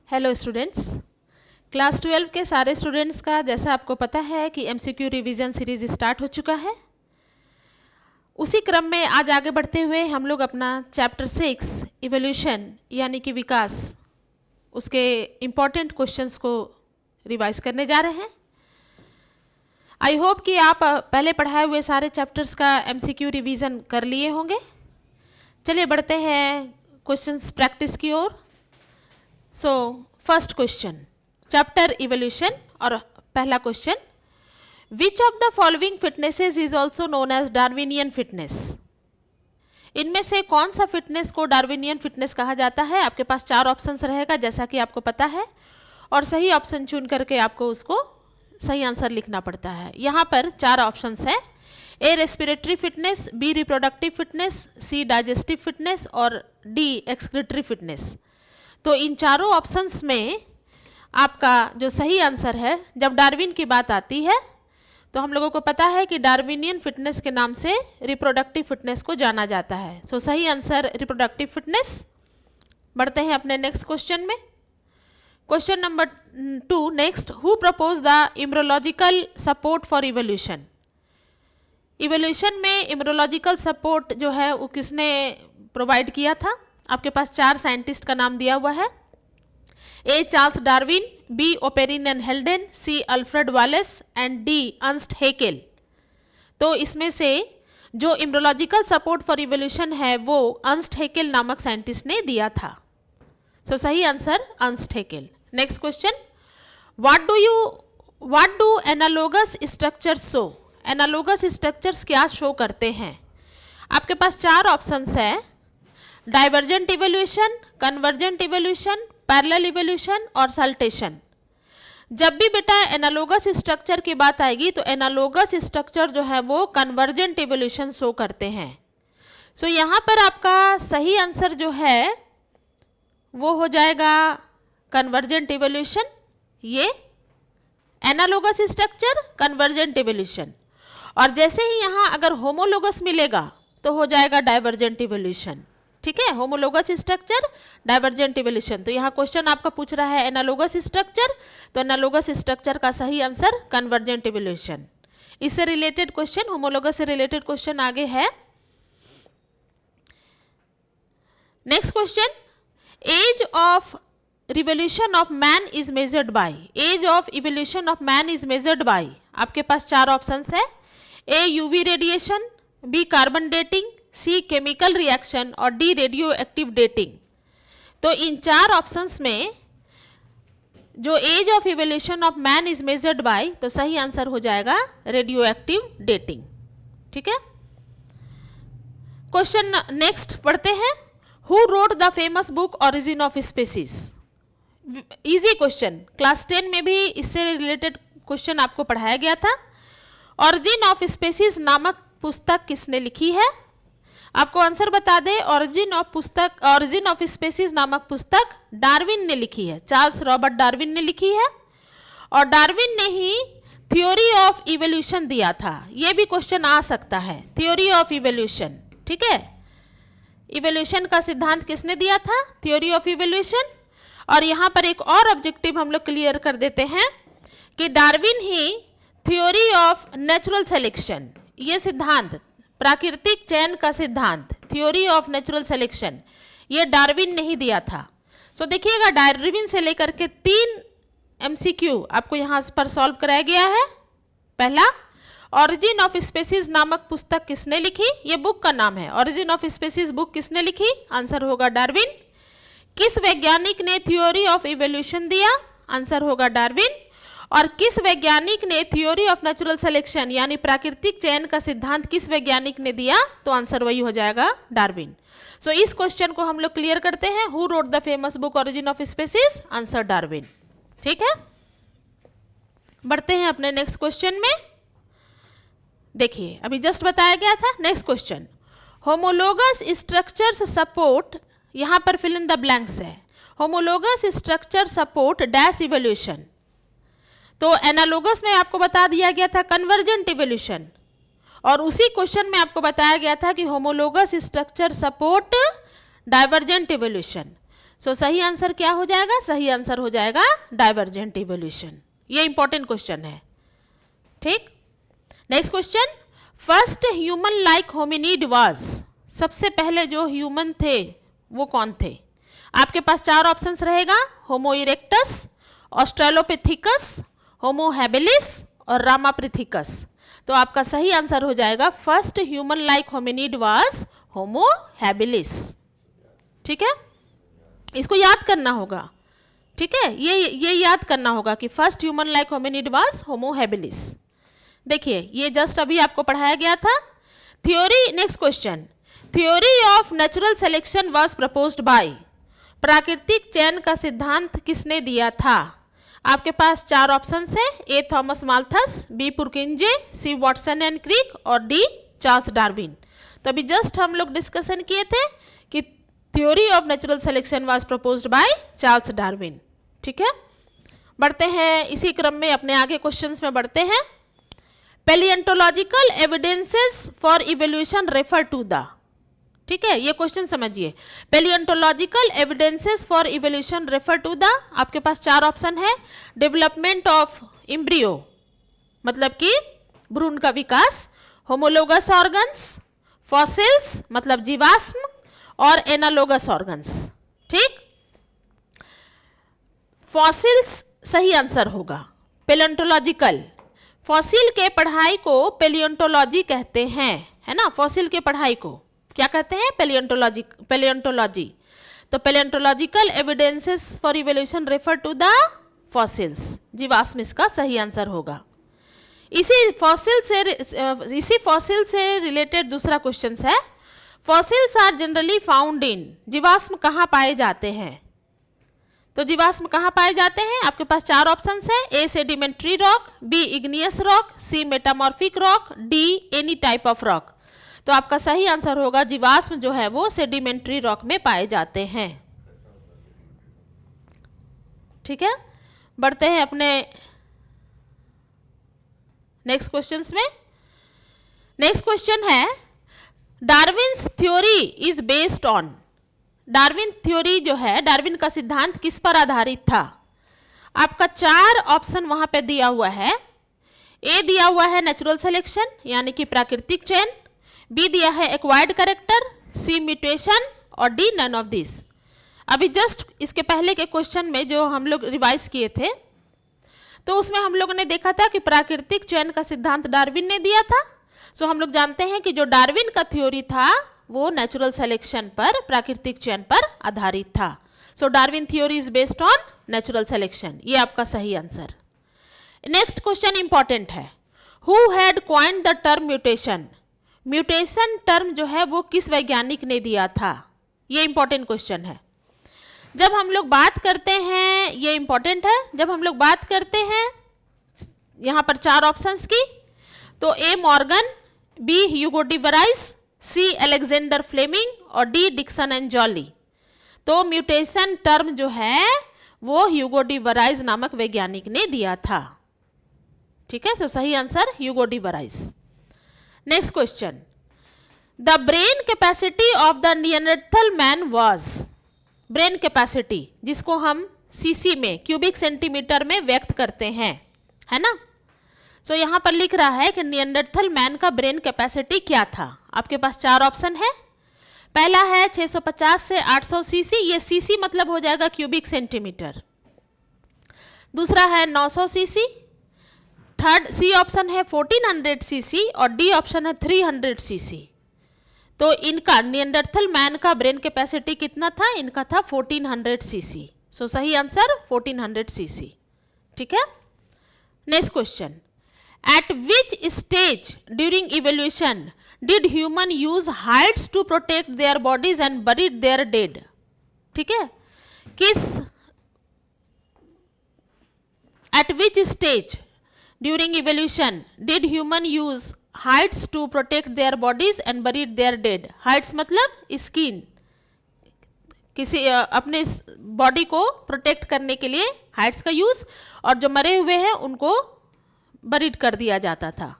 Hello students, class 12 के सारे students का जैसा आपको पता है कि एमसीक्यू रिवीजन सीरीज स्टार्ट हो चुका है। उसी क्रम में आज आगे बढ़ते हुए हम लोग अपना चैप्टर 6 इवोल्यूशन यानी कि विकास उसके इम्पॉर्टेंट क्वेश्चंस को रिवाइज करने जा रहे हैं। आई होप कि आप पहले पढ़ाए हुए सारे चैप्टर्स का एमसीक्यू रिवीजन कर लिए होंगे। चलिए बढ़ते हैं क्वेश्चंस प्रैक्टिस की ओर। So first question, chapter evolution और पहला क्वेश्चन, which of the following fitnesses is also known as Darwinian fitness? इनमें से कौन सा फिटनेस को डार्विनियन फिटनेस कहा जाता है? आपके पास 4 ऑप्शंस रहेगा जैसा कि आपको पता है, और सही ऑप्शन चुन करके आपको उसको सही आंसर लिखना पड़ता है। यहाँ पर 4 ऑप्शंस हैं, A respiratory fitness, B reproductive fitness, C digestive fitness और डी एक्सक्रीटरी फिटनेस। तो इन चारों ऑप्शंस में आपका जो सही आंसर है, जब डार्विन की बात आती है तो हम लोगों को पता है कि डार्विनियन फिटनेस के नाम से रिप्रोडक्टिव फिटनेस को जाना जाता है। सो सही आंसर रिप्रोडक्टिव फिटनेस। बढ़ते हैं अपने नेक्स्ट क्वेश्चन में। Question number 2 next, who propose the embryological support for evolution? Evolution में इम्ब्रोलॉजिकल सपोर्ट जो है वो किसने प्रोवाइड किया था? आपके पास 4 साइंटिस्ट का नाम दिया हुआ है, A Charles Darwin, B Oparin and Haldane, C Alfred Wallace and D Ernst Haeckel. तो इसमें से जो इम्ब्रोलॉजिकल सपोर्ट फॉर इवोल्यूशन है वो अर्नस्ट हैकेल नामक साइंटिस्ट ने दिया था। सो सही answer Ernst Hückel. Next question, what do analogous structures show? Analogous structures क्या शो करते हैं? आपके पास 4 ऑप्शंस है, divergent evolution, convergent evolution, parallel evolution और सल्टेशन। जब भी बेटा एनालोगस स्ट्रक्चर की बात आएगी तो एनालोगस स्ट्रक्चर जो है वो कन्वर्जेंट इवोल्यूशन शो करते हैं। सो यहाँ पर आपका सही आंसर जो है वो हो जाएगा कन्वर्जेंट इवोल्यूशन। ये एनालोगस स्ट्रक्चर, कन्वर्जेंट इवोल्यूशन, और जैसे ही यहाँ अगर होमोलोगस मिलेगा तो हो जाएगा डाइवर्जेंट इवोल्यूशन। ठीक है, होमोलोगस स्ट्रक्चर, डाइवर्जेंट इवोल्यूशन। तो यहाँ क्वेश्चन आपका पूछ रहा है एनालोगस स्ट्रक्चर, तो एनालोगस स्ट्रक्चर का सही आंसर कन्वर्जेंट इवोल्यूशन। इससे रिलेटेड क्वेश्चन, होमोलोगस से रिलेटेड क्वेश्चन आगे है। Next question, age of revolution of man is measured by? Age of evolution of man is measured by, आपके पास 4 ऑप्शंस है, A UV radiation, B carbon dating, C chemical reaction और D radio active dating. तो इन 4 options में जो age of evolution of man is measured bye, तो सही आंसर हो जाएगा रेडियो एक्टिव डेटिंग। ठीक है, क्वेश्चन नेक्स्ट पढ़ते हैं, who wrote the famous book origin of species? Easy question, class 10 में भी इससे रिलेटेड क्वेश्चन आपको पढ़ाया गया था। ओरिजिन ऑफ स्पीसीज नामक पुस्तक किसने लिखी है? आपको आंसर बता दें, ओरिजिन ऑफ स्पीसीज नामक पुस्तक डार्विन ने लिखी है, चार्ल्स रॉबर्ट डार्विन ने लिखी है, और डार्विन ने ही थ्योरी ऑफ इवोल्यूशन दिया था। यह भी क्वेश्चन आ सकता है, थ्योरी ऑफ इवोल्यूशन। ठीक है, इवोल्यूशन का सिद्धांत किसने दिया था? Theory of evolution. और यहाँ पर एक और ऑब्जेक्टिव हम लोग क्लियर कर देते हैं कि Darwin he theory of natural selection, ये सिद्धांत, प्राकृतिक चयन का सिद्धांत, थ्योरी ऑफ नेचुरल सिलेक्शन, ये डार्विन ने ही दिया था। सो देखिएगा, डार्विन से लेकर के 3 एमसीक्यू आपको यहाँ पर सॉल्व कराया गया है। पहला, ओरिजिन ऑफ स्पीसीज नामक पुस्तक किसने लिखी? ये बुक का नाम है, ओरिजिन ऑफ स्पीसीज बुक किसने लिखी? आंसर होगा डार्विन। किस वैज्ञानिक ने थ्योरी ऑफ इवोल्यूशन दिया? आंसर होगा डार्विन। और किस वैज्ञानिक ने थ्योरी ऑफ नेचुरल सिलेक्शन यानी प्राकृतिक चयन का सिद्धांत किस वैज्ञानिक ने दिया? तो आंसर वही हो जाएगा डार्विन। सो इस क्वेश्चन को हम लोग क्लियर करते हैं, who wrote the famous book origin of species? Answer Darwin. ठीक है, बढ़ते हैं अपने नेक्स्ट क्वेश्चन में। देखिए, अभी जस्ट बताया गया था। Next question, homologous structures support, यहाँ पर फिल इन द ब्लैंक्स है, homologous structure support dash evolution. तो एनालोगस में आपको बता दिया गया था कन्वर्जेंट इवोल्यूशन, और उसी क्वेश्चन में आपको बताया गया था कि homologous structure support divergent evolution. So सही आंसर क्या हो जाएगा? सही आंसर हो जाएगा डाइवर्जेंट इवोल्यूशन। ये इंपॉर्टेंट क्वेश्चन है, ठीक। Next question, first human like hominid was, सबसे पहले जो ह्यूमन थे वो कौन थे? आपके पास 4 ऑप्शंस रहेगा, होमो इरेक्टस, ऑस्ट्रेलोपिथिकस, होमो हैबिलिस और रामाप्रिथिकस। तो आपका सही आंसर हो जाएगा first human like hominid was Homo habilis, ठीक है। इसको याद करना होगा, ठीक है, ये याद करना होगा कि first human like hominid was Homo habilis. देखिए ये जस्ट अभी आपको पढ़ाया गया था। Theory, next question, theory of natural selection was proposed by, प्राकृतिक चयन का सिद्धांत किसने दिया था? आपके पास 4 ऑप्शंस है, A Thomas Malthus, B Purkinje, C Watson and Crick और डी चार्ल्स डार्विन। तो अभी जस्ट हम लोग डिस्कशन किए थे कि theory of natural selection was proposed by Charles Darwin, ठीक है। बढ़ते हैं इसी क्रम में, अपने आगे क्वेश्चंस में बढ़ते हैं। Palaeontological evidences for evolution refer to the, ठीक है, ये क्वेश्चन समझिए। Palaeontological evidences for evolution refer to the, आपके पास 4 ऑप्शन है, डेवलपमेंट ऑफ एम्ब्रियो मतलब कि भ्रूण का विकास, होमोलोगस ऑर्गन्स, फॉसिल्स मतलब जीवाश्म और एनालोगस ऑर्गन्स, ठीक। फॉसिल्स सही आंसर होगा। पेलियोंटोलॉजिकल, फॉसिल के पढ़ाई को पेलियोंटोलॉजी कहते हैं, है ना। फॉसिल के पढ़ाई को क्या कहते हैं? पेलियोंटोलॉजी। तो palaeontological evidences for evolution refer to the fossils, जीवाश्म इसका सही आंसर होगा। इसी फॉसिल से रिलेटेड दूसरा क्वेश्चन है, fossils are generally found in, जीवाश्म कहाँ पाए जाते हैं? तो जीवाश्म कहाँ पाए जाते हैं? आपके पास 4 ऑप्शंस है, A sedimentary rock, B igneous rock, C metamorphic rock, D any type of rock. तो आपका सही आंसर होगा जीवाश्म जो है वो सेडिमेंट्री रॉक में पाए जाते हैं, ठीक है। बढ़ते हैं अपने नेक्स्ट क्वेश्चंस में। नेक्स्ट क्वेश्चन है, Darwin's theory is based on, Darwin theory जो है, डार्विन का सिद्धांत किस पर आधारित था? आपका 4 ऑप्शन वहां पे दिया हुआ है। ए दिया हुआ है नेचुरल सिलेक्शन यानी कि प्राकृतिक चयन, बी दिया है एक्वायर्ड कैरेक्टर, सी म्यूटेशन और डी नन ऑफ दिस। अभी जस्ट इसके पहले के क्वेश्चन में जो हम लोग रिवाइज किए थे तो उसमें हम लोगों ने देखा था कि प्राकृतिक चयन का सिद्धांत डार्विन ने दिया था। सो हम लोग जानते हैं कि जो डार्विन का थ्योरी था वो नेचुरल सिलेक्शन पर, प्राकृतिक चयन पर आधारित था। So Darwin theory is based on natural selection, ये आपका सही आंसर। नेक्स्ट क्वेश्चन इंपॉर्टेंट है, who had coined the term mutation, mutation term जो है वो किस वैज्ञानिक ने दिया था? ये इंपॉर्टेंट क्वेश्चन है। जब हम लोग बात करते हैं, ये इंपॉर्टेंट है, जब हम लोग बात करते हैं यहाँ पर 4 ऑप्शंस की, तो ए मॉर्गन, बी ह्यूगो डी वेराइस, सी अलेक्जेंडर फ्लेमिंग और डी डिक्सन एंड जॉली। तो म्यूटेशन टर्म जो है वो ह्यूगो डी वेराइस नामक वैज्ञानिक ने दिया था, ठीक है। सो सही answer Hugo de Vries. Next question, the brain capacity of the Neanderthal man was, brain capacity जिसको हम सीसी में, क्यूबिक सेंटीमीटर में व्यक्त करते हैं, है ना। सो यहाँ पर लिख रहा है कि नियंडरथल मैन का ब्रेन कैपेसिटी क्या था। आपके पास 4 ऑप्शन है, पहला है 650 से 800 सीसी, ये सीसी मतलब हो जाएगा क्यूबिक सेंटीमीटर। दूसरा है 900 सीसी, थर्ड सी ऑप्शन है 1400 सीसी और डी ऑप्शन है 300 सीसी। तो इनका नियंडरथल मैन का ब्रेन कैपेसिटी कितना था? इनका था 1400 सीसी। सो सही आंसर 1400 सीसी, ठीक है। Next question, at which stage during evolution did human use hides to protect their bodies and buried their dead, ठीक है। किस, at which stage during evolution did human use hides to protect their bodies and buried their dead. Hides मतलब skin, किसी अपने body को protect करने के लिए हाइड्स का यूज, और जो मरे हुए हैं उनको बरीड कर दिया जाता था।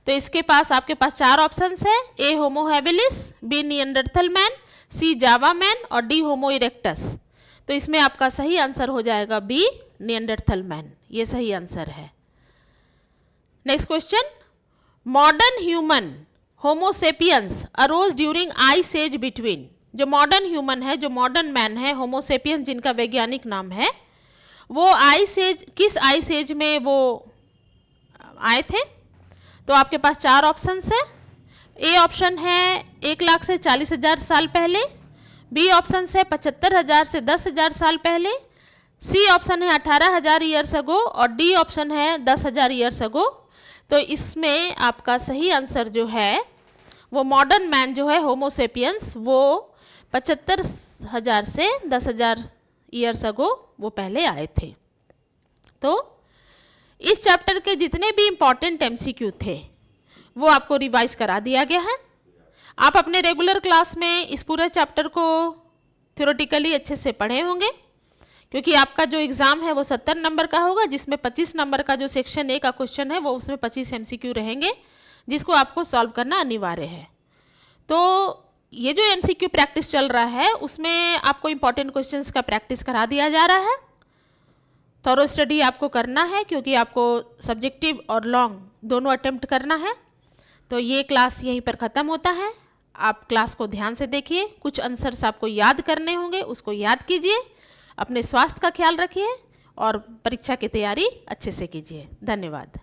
तो इसके पास आपके पास 4 ऑप्शंस है, ए Homo habilis, B Neanderthal man, सी जावा मैन और डी होमो इरेक्टस। तो इसमें आपका सही आंसर हो जाएगा बी, निएंडरथल मैन। ये सही आंसर है। Next question, modern human homo sapiens arose during ice age between. जो मॉडर्न ह्यूमन है, जो मॉडर्न मैन है, होमोसेपियंस जिनका वैज्ञानिक नाम है, वो आइस एज, किस आइस एज में वो आए थे? तो आपके पास 4 ऑप्शंस है। ए ऑप्शन है 1 लाख से 40,000 साल पहले, बी ऑप्शन है 75,000 से 10,000 साल पहले, सी ऑप्शन है 18,000 ईयर्स अगो और डी ऑप्शन है 10,000 ईयर्स अगो। तो इसमें आपका सही आंसर जो है वो मॉडर्न मैन जो है होमोसेपियंस, वो 75,000 से 10,000 ईयर्स अगो वो पहले आए थे। तो इस चैप्टर के जितने भी इम्पॉर्टेंट एमसीक्यू थे वो आपको रिवाइज करा दिया गया है। आप अपने रेगुलर क्लास में इस पूरे चैप्टर को थ्योरेटिकली अच्छे से पढ़े होंगे, क्योंकि आपका जो एग्ज़ाम है वो 70 नंबर का होगा, जिसमें 25 नंबर का जो सेक्शन ए का क्वेश्चन है वो उसमें 25 एमसीक्यू रहेंगे, जिसको आपको सॉल्व करना अनिवार्य है। तो ये जो एमसीक्यू प्रैक्टिस चल रहा है उसमें आपको इम्पॉर्टेंट क्वेश्चंस का प्रैक्टिस करा दिया जा रहा है। थॉरो स्टडी आपको करना है, क्योंकि आपको सब्जेक्टिव और लॉन्ग दोनों अटेम्प्ट करना है। तो ये क्लास यहीं पर ख़त्म होता है। आप क्लास को ध्यान से देखिए, कुछ आंसर्स आपको याद करने होंगे, उसको याद कीजिए, अपने स्वास्थ्य का ख्याल रखिए और परीक्षा की तैयारी अच्छे से कीजिए। धन्यवाद।